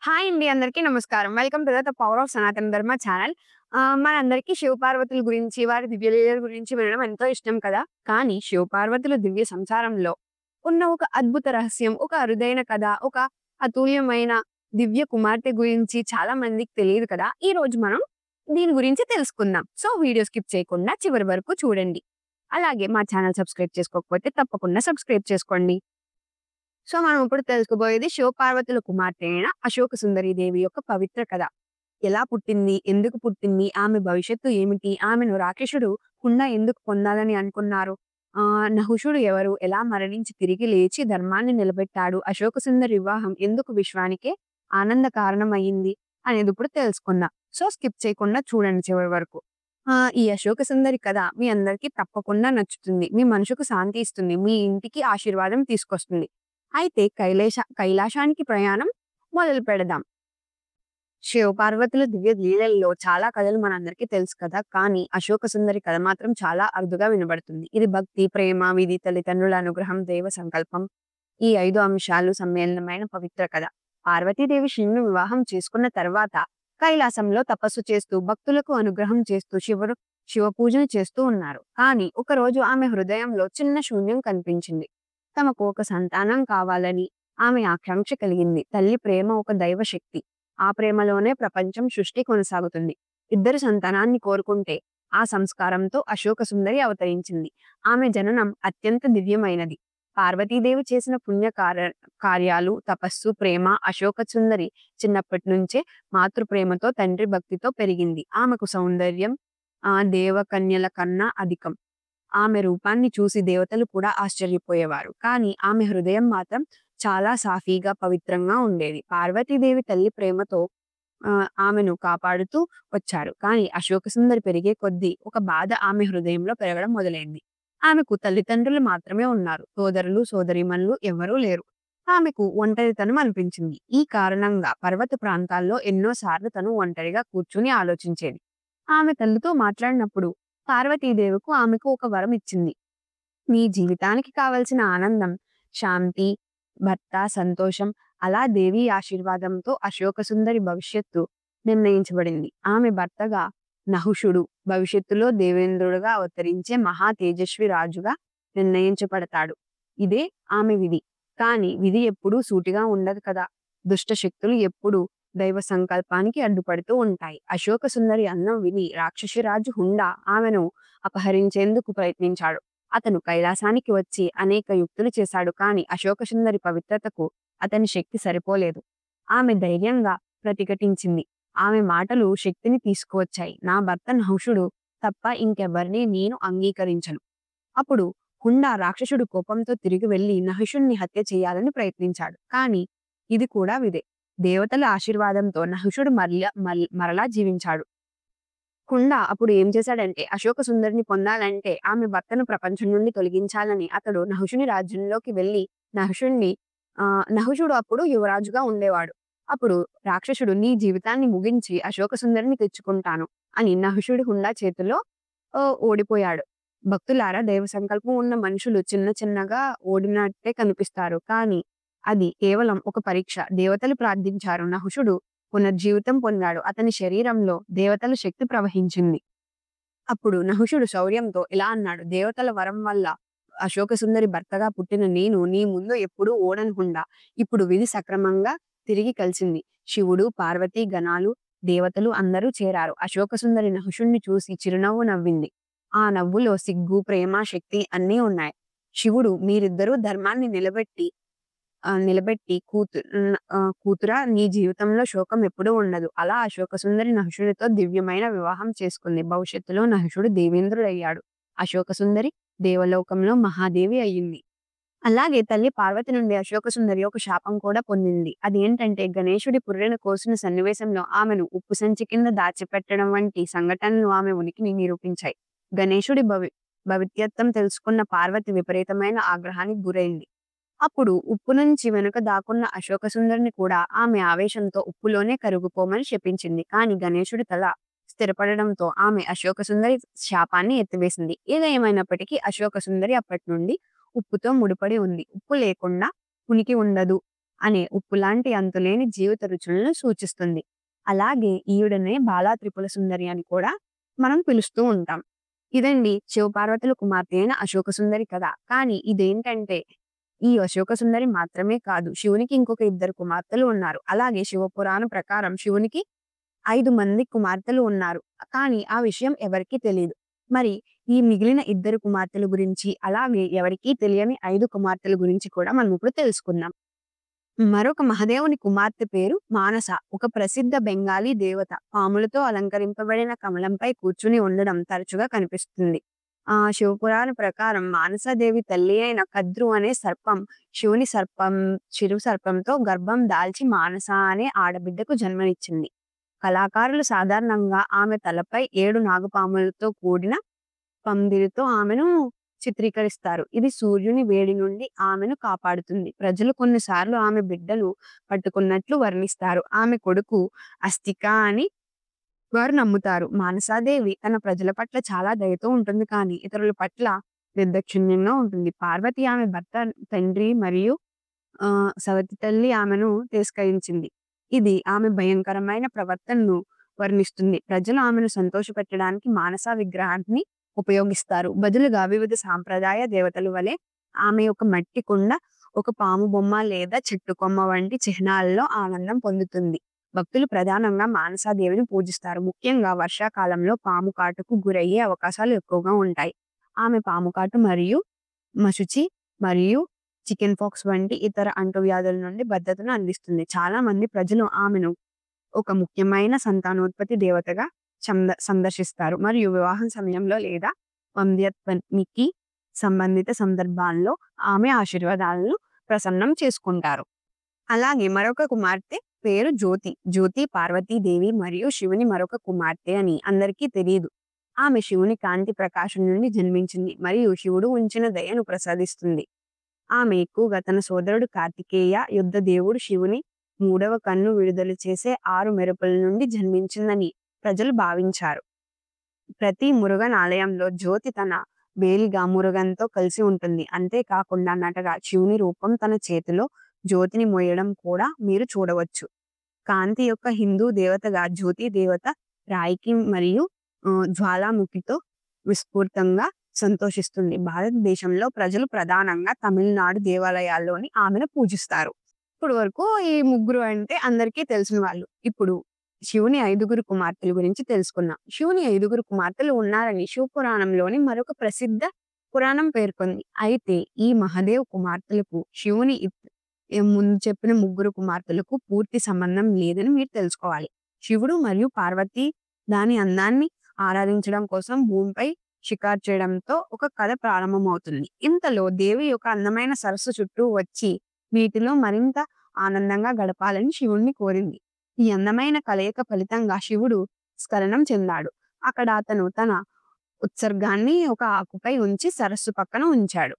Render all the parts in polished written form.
Hi అండి. అందరికీ నమస్కారం. Welcome to the power of సనాతన ధర్మ ఛానల్. మనందరికీ శివపార్వతుల గురించి, వారి దివ్యలీలల గురించి వినడం ఎంతో ఇష్టం కదా! కానీ శివపార్వతుల దివ్య సంసారంలో ఉన్న ఒక అద్భుత రహస్యం, ఒక అరుదైన కథ, ఒక అతుల్యమైన దివ్య కుమార్తె గురించి చాలా మందికి తెలియదు కదా! ఈరోజు మనం దీని గురించి తెలుసుకుందాం. సో, వీడియో స్కిప్ చేయకుండా చివరి వరకు చూడండి. అలాగే మా ఛానల్ సబ్స్క్రైబ్ చేసుకోకపోతే తప్పకుండా సబ్స్క్రైబ్ చేసుకోండి. సో, మనం ఇప్పుడు తెలుసుకోబోయేది శివపార్వతుల కుమార్తె అయిన అశోక సుందరి దేవి యొక్క పవిత్ర కథ. ఎలా పుట్టింది? ఎందుకు పుట్టింది? ఆమె భవిష్యత్తు ఏమిటి? ఆమెను రాక్షసుడు కుండ ఎందుకు పొందాలని అనుకున్నారు? నహుషుడు ఎవరు? ఎలా మరణించి తిరిగి లేచి ధర్మాన్ని నిలబెట్టాడు? అశోక సుందరి వివాహం ఎందుకు విశ్వానికే ఆనంద కారణమయ్యింది? అనేది ఇప్పుడు తెలుసుకుందాం. సో, స్కిప్ చేయకుండా చూడండి చివరి వరకు. ఈ అశోక సుందరి కథ మీ అందరికీ తప్పకుండా నచ్చుతుంది. మీ మనసుకు శాంతి ఇస్తుంది. మీ ఇంటికి ఆశీర్వాదం తీసుకొస్తుంది. అయితే కైలాసానికి ప్రయాణం మొదలు పెడదాం. శివపార్వతుల దివ్య లీలల్లో చాలా కథలు మనందరికీ తెలుసు కదా! కానీ అశోక సుందరి కథ మాత్రం చాలా అరుదుగా వినబడుతుంది. ఇది భక్తి, ప్రేమ, విధి, తల్లిదండ్రుల అనుగ్రహం, దైవ సంకల్పం ఈ 5 అంశాలు సమ్మేళనమైన పవిత్ర కథ. పార్వతీదేవి శివుని వివాహం చేసుకున్న తర్వాత కైలాసంలో తపస్సు చేస్తూ, భక్తులకు అనుగ్రహం చేస్తూ శివ పూజలు చేస్తూ ఉన్నారు. కానీ ఒకరోజు ఆమె హృదయంలో చిన్న శూన్యం కనిపించింది. తమకు ఒక సంతానం కావాలని ఆమె ఆకాంక్ష కలిగింది. తల్లి ప్రేమ ఒక దైవశక్తి. ఆ ప్రేమలోనే ప్రపంచం సృష్టి కొనసాగుతుంది. ఇద్దరు సంతానాన్ని కోరుకుంటే ఆ సంస్కారంతో అశోక సుందరి అవతరించింది. ఆమె జననం అత్యంత దివ్యమైనది. పార్వతీదేవి చేసిన కార్యాలు, తపస్సు, ప్రేమ అశోక సుందరి చిన్నప్పటి నుంచే మాతృ ప్రేమతో, తండ్రి భక్తితో పెరిగింది. ఆమెకు సౌందర్యం దేవకన్యల కన్నా అధికం. ఆమె రూపాన్ని చూసి దేవతలు కూడా ఆశ్చర్యపోయేవారు. కానీ ఆమె హృదయం మాత్రం చాలా సాఫీగా, పవిత్రంగా ఉండేది. పార్వతీదేవి తల్లి ప్రేమతో ఆమెను కాపాడుతూ వచ్చారు. కానీ అశోక సుందరి పెరిగే కొద్దీ ఒక బాధ ఆమె హృదయంలో పెరగడం మొదలైంది. ఆమెకు తల్లిదండ్రులు మాత్రమే ఉన్నారు. సోదరులు, సోదరీమణులు ఎవరూ లేరు. ఆమెకు ఒంటరితనం అనిపించింది. ఈ కారణంగా పర్వత ప్రాంతాల్లో ఎన్నోసార్లు తను ఒంటరిగా కూర్చుని ఆలోచించేది. ఆమె తల్లితో మాట్లాడినప్పుడు పార్వతీదేవికు ఆమెకు ఒక వరం ఇచ్చింది. నీ జీవితానికి కావలసిన ఆనందం, శాంతి, భర్త, సంతోషం అలా దేవి ఆశీర్వాదంతో అశోక సుందరి భవిష్యత్తు నిర్ణయించబడింది. ఆమె భర్తగా నహుషుడు భవిష్యత్తులో దేవేంద్రుడుగా అవతరించే మహా తేజస్వి రాజుగా నిర్ణయించబడతాడు. ఇదే ఆమె విధి. కానీ విధి ఎప్పుడూ సూటిగా ఉండదు కదా! దుష్ట శక్తులు ఎప్పుడూ దైవ సంకల్పానికి అడ్డుపడుతూ ఉంటాయి. అశోక సుందరి అన్నం విని రాక్షసిరాజు హుండా ఆమెను అపహరించేందుకు ప్రయత్నించాడు. అతను కైలాసానికి వచ్చి అనేక యుక్తులు చేశాడు. కానీ అశోక సుందరి పవిత్రతకు అతని శక్తి సరిపోలేదు. ఆమె ధైర్యంగా ప్రతిఘటించింది. ఆమె మాటలు శక్తిని తీసుకువచ్చాయి. నా భర్త నహుషుడు తప్ప ఇంకెవ్వరినీ నేను అంగీకరించను. అప్పుడు హుండా రాక్షసుడు కోపంతో తిరిగి వెళ్లి నహుషుణ్ణి హత్య చేయాలని ప్రయత్నించాడు. కానీ ఇది కూడా విదే. దేవతల ఆశీర్వాదంతో నహుషుడు మరలా జీవించాడు. హుండా అప్పుడు ఏం చేశాడంటే అశోక సుందరిని పొందాలంటే ఆమె భర్తను ప్రపంచం నుండి తొలగించాలని అతడు నహుషుని రాజ్యంలోకి వెళ్లి నహుషుడు అప్పుడు యువరాజుగా ఉండేవాడు. అప్పుడు రాక్షసుడు నీ జీవితాన్ని ముగించి అశోక సుందరిని తెచ్చుకుంటాను అని నహుషుడి హుండా చేతిలో ఓడిపోయాడు. భక్తులారా, దైవ సంకల్పం ఉన్న మనుషులు చిన్న చిన్నగా ఓడినట్టే కనిపిస్తారు. కానీ అది కేవలం ఒక పరీక్ష. దేవతలు ప్రార్థించారు. నహుషుడు పునర్జీవితం పొందాడు. అతని శరీరంలో దేవతల శక్తి ప్రవహించింది. అప్పుడు నహుషుడు శౌర్యంతో ఇలా అన్నాడు, దేవతల వరం వల్ల అశోక సుందరి భర్తగా పుట్టిన నేను నీ ముందు ఎప్పుడూ ఓడనుకుండా ఇప్పుడు విధి సక్రమంగా తిరిగి కలిసింది. శివుడు, పార్వతి, గణాలు, దేవతలు అందరూ చేరారు. అశోక సుందరి నహుషుణ్ణి చూసి చిరునవ్వు నవ్వింది. ఆ నవ్వులో సిగ్గు, ప్రేమ, శక్తి అన్నీ ఉన్నాయి. శివుడు, మీరిద్దరూ ధర్మాన్ని నిలబెట్టి కూతురా నీ జీవితంలో శోకం ఎప్పుడూ ఉండదు. అలా అశోక సుందరి నహుషుడితో దివ్యమైన వివాహం చేసుకుంది. భవిష్యత్తులో నహుషుడు దేవేంద్రుడయ్యాడు. అశోక సుందరి దేవలోకంలో మహాదేవి అయ్యింది. అలాగే తల్లి పార్వతి నుండి అశోక సుందరి ఒక శాపం కూడా పొందింది. అదేంటంటే గణేశుడి పుర్రెను కోసిన సన్నివేశంలో ఆమెను ఉప్పు సంచి కింద దాచిపెట్టడం వంటి సంఘటనలు ఆమె ఉనికిని నిరూపించాయి. గణేశుడి భవిత్యత్వం తెలుసుకున్న పార్వతి విపరీతమైన ఆగ్రహానికి గురైంది. అప్పుడు ఉప్పు నుంచి వెనుక దాక్కున్న అశోక సుందరిని కూడా ఆమె ఆవేశంతో ఉప్పులోనే కరుగుపోమని శపించింది. కానీ గణేశుడి తల స్థిరపడడంతో ఆమె అశోక సుందరి శాపాన్ని ఎత్తివేసింది. ఏదేమైనప్పటికీ అశోక సుందరి అప్పటి నుండి ఉప్పుతో ముడిపడి ఉంది. ఉప్పు లేకుండా ఉనికి ఉండదు అనే ఉప్పులాంటి అంతులేని జీవిత రుచులను సూచిస్తుంది. అలాగే ఈవిడనే బాలా త్రిపుర సుందరి అని కూడా మనం పిలుస్తూ ఉంటాం. ఇదండి శివపార్వతుల కుమార్తె అయిన అశోక సుందరి కథ. కానీ ఇదేంటంటే ఈ అశోక సుందరి మాత్రమే కాదు, శివునికి ఇంకొక ఇద్దరు కుమార్తెలు ఉన్నారు. అలాగే శివపురాణం ప్రకారం శివునికి 5 మంది కుమార్తెలు ఉన్నారు. కానీ ఆ విషయం ఎవరికీ తెలీదు. మరి ఈ మిగిలిన ఇద్దరు కుమార్తెల గురించి, అలాగే ఎవరికీ తెలియని 5 కుమార్తెల గురించి కూడా మనం ఇప్పుడు తెలుసుకుందాం. మరొక మహదేవుని కుమార్తె పేరు మానస. ఒక ప్రసిద్ధ బెంగాలీ దేవత. పాములతో అలంకరింపబడిన కమలంపై కూర్చుని ఉండడం తరచుగా కనిపిస్తుంది. శివపురాణ ప్రకారం మానసాదేవి తల్లి అయిన కద్రు అనే సర్పం చిరు సర్పంతో గర్భం దాల్చి మానస అనే ఆడబిడ్డకు జన్మనిచ్చింది. కళాకారులు సాధారణంగా ఆమె తలపై 7 నాగుపాములతో కూడిన పందిరితో ఆమెను చిత్రీకరిస్తారు. ఇది సూర్యుని వేడి నుండి ఆమెను కాపాడుతుంది. ప్రజలు కొన్నిసార్లు ఆమె బిడ్డను పట్టుకున్నట్లు వర్ణిస్తారు. ఆమె కొడుకు అస్తిక అని వారు నమ్ముతారు. మానసాదేవి తన ప్రజల పట్ల చాలా దయతో ఉంటుంది, కానీ ఇతరుల పట్ల నిర్దాక్షిణ్యంగా ఉంటుంది. పార్వతి ఆమె భర్త, తండ్రి మరియు సవతి తల్లి ఆమెను తిరస్కరించింది. ఇది ఆమె భయంకరమైన ప్రవర్తనను వర్ణిస్తుంది. ప్రజలు ఆమెను సంతోషపెట్టడానికి మానస విగ్రహాన్ని ఉపయోగిస్తారు. బదులుగా వివిధ సాంప్రదాయ దేవతల వలె ఆమె ఒక మట్టి కుండ, ఒక పాము బొమ్మ లేదా చెట్టు కొమ్మ వంటి చిహ్నాలలో ఆనందం పొందుతుంది. భక్తులు ప్రధానంగా మానసాదేవిని పూజిస్తారు. ముఖ్యంగా వర్షాకాలంలో పాము కాటుకు గురయ్యే అవకాశాలు ఎక్కువగా ఉంటాయి. ఆమె పాము కాటు మరియు మశుచి మరియు చికెన్ పాక్స్ వంటి ఇతర అంటువ్యాధుల నుండి భద్రతను అందిస్తుంది. చాలా మంది ప్రజలు ఆమెను ఒక ముఖ్యమైన సంతానోత్పత్తి దేవతగా సందర్శిస్తారు మరియు వివాహం సమయంలో లేదా వంధ్యత్వానికి సంబంధిత సందర్భాల్లో ఆమె ఆశీర్వాదాలను ప్రసన్నం చేసుకుంటారు. అలాగే మరొక కుమార్తె పేరు జ్యోతి. జ్యోతి పార్వతీదేవి మరియు శివుని మరొక కుమార్తె అని అందరికీ తెలియదు. ఆమె శివుని కాంతి ప్రకాశం నుండి జన్మించింది మరియు శివుడు ఉంచిన దయను ప్రసాదిస్తుంది. ఆమె ఎక్కువగా తన సోదరుడు కార్తికేయ, యుద్ధ దేవుడు శివుని 3వ కన్ను విడుదల చేసే 6 మెరుపుల నుండి జన్మించిందని ప్రజలు భావించారు. ప్రతి మురుగన్ ఆలయంలో జ్యోతి తన బేలిగా మురుగన్తో కలిసి ఉంటుంది. అంతేకాకుండా నటగా శివుని రూపం తన చేతిలో జ్యోతిని మోయడం కూడా మీరు చూడవచ్చు. కాంతి యొక్క హిందూ దేవతగా జ్యోతి దేవత రాయికి మరియు జ్వాలాముఖితో విస్ఫూర్తంగా సంతోషిస్తుంది. భారతదేశంలో ప్రజలు ప్రధానంగా తమిళనాడు దేవాలయాల్లోని ఆమెను పూజిస్తారు. ఇప్పుడు వరకు ఈ ముగ్గురు అంటే అందరికీ తెలిసిన వాళ్ళు. ఇప్పుడు శివుని 5గురు కుమార్తెల గురించి తెలుసుకున్నాం. శివుని 5గురు కుమార్తెలు ఉన్నారని శివపురాణంలోని మరొక ప్రసిద్ధ పురాణం పేర్కొంది. అయితే ఈ మహదేవ్ కుమార్తెలకు శివుని ముందు చెప్పిన ముగ్గురు కుమార్తెలకు పూర్తి సంబంధం లేదని మీరు తెలుసుకోవాలి. శివుడు మరియు పార్వతి దాని అందాన్ని ఆరాధించడం కోసం భూమిపై షికారు చేయడంతో ఒక కథ ప్రారంభమవుతుంది. ఇంతలో దేవి ఒక అందమైన సరస్సు చుట్టూ వచ్చి వీటిలో మరింత ఆనందంగా గడపాలని శివుణ్ణి కోరింది. ఈ అందమైన కలయిక ఫలితంగా శివుడు స్ఖలనం చెందాడు. అక్కడ అతను తన ఉత్సర్గాన్ని ఒక ఆకుపై ఉంచి సరస్సు పక్కన ఉంచాడు.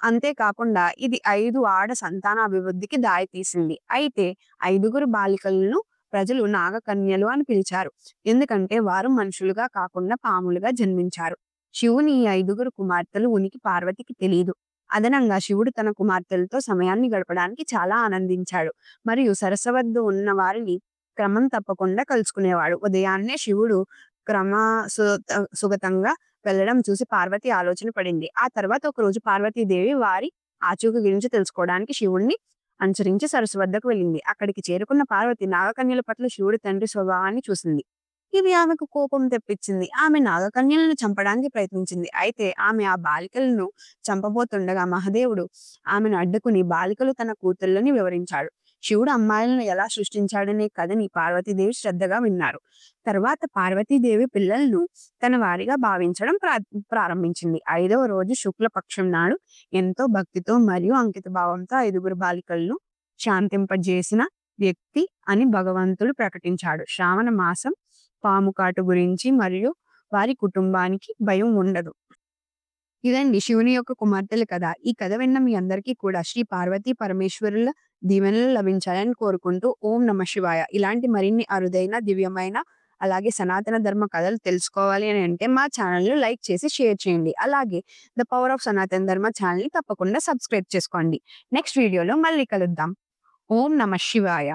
అంతేకాకుండా ఇది 5 ఆడ సంతానాభివృద్ధికి దారితీసింది. అయితే 5గురు బాలికలను ప్రజలు నాగకన్యలు అని పిలిచారు, ఎందుకంటే వారు మనుషులుగా కాకుండా పాములుగా జన్మించారు. శివుని ఈ 5గురు కుమార్తెలు ఉనికి పార్వతికి తెలియదు. అదనంగా శివుడు తన కుమార్తెలతో సమయాన్ని గడపడానికి చాలా ఆనందించాడు మరియు సరస్సు వద్ద ఉన్న వారిని క్రమం తప్పకుండా కలుసుకునేవాడు. ఉదయాన్నే శివుడు సుగతంగా వెళ్లడం చూసి పార్వతి ఆలోచన పడింది. ఆ తర్వాత ఒక రోజు పార్వతీదేవి వారి ఆచూకీ గురించి తెలుసుకోవడానికి శివుణ్ణి అనుసరించి సరస్సు వద్దకు వెళ్ళింది. అక్కడికి చేరుకున్న పార్వతి నాగకన్యల పట్ల శివుడి తండ్రి స్వభావాన్ని చూసింది. ఇది ఆమెకు కోపం తెప్పించింది. ఆమె నాగకన్యలను చంపడానికి ప్రయత్నించింది. అయితే ఆమె ఆ బాలికలను చంపబోతుండగా మహదేవుడు ఆమెను అడ్డుకుని బాలికలు తన కూతుళ్ళని వివరించాడు. శివుడు అమ్మాయిలను ఎలా సృష్టించాడనే కథని పార్వతీదేవి శ్రద్ధగా విన్నారు. తర్వాత పార్వతీదేవి పిల్లలను తన వారిగా భావించడం ప్రారంభించింది. 5వ రోజు శుక్లపక్షం నాడు ఎంతో భక్తితో మరియు అంకిత భావంతో 5గురు బాలికలను శాంతింపజేసిన వ్యక్తి అని భగవంతుడు ప్రకటించాడు. శ్రావణ మాసం పాము కాటు గురించి మరియు వారి కుటుంబానికి భయం ఉండదు. ఇదండి శివుని యొక్క కుమార్తెల కథ. ఈ కథ విన్న మీ అందరికీ కూడా శ్రీ పార్వతీ పరమేశ్వరుల దీవెనలు లభించాలని కోరుకుంటూ ఓం నమః శివాయ. ఇలాంటి మరిన్ని అరుదైన, దివ్యమైన, అలాగే సనాతన ధర్మ కథలు తెలుసుకోవాలి అని అంటే మా ఛానల్ ను లైక్ చేసి షేర్ చేయండి. అలాగే ద పవర్ ఆఫ్ సనాతన ధర్మ ఛానల్ ని తప్పకుండా సబ్స్క్రైబ్ చేసుకోండి. నెక్స్ట్ వీడియోలో మళ్ళీ కలుద్దాం. ఓం నమః శివాయ.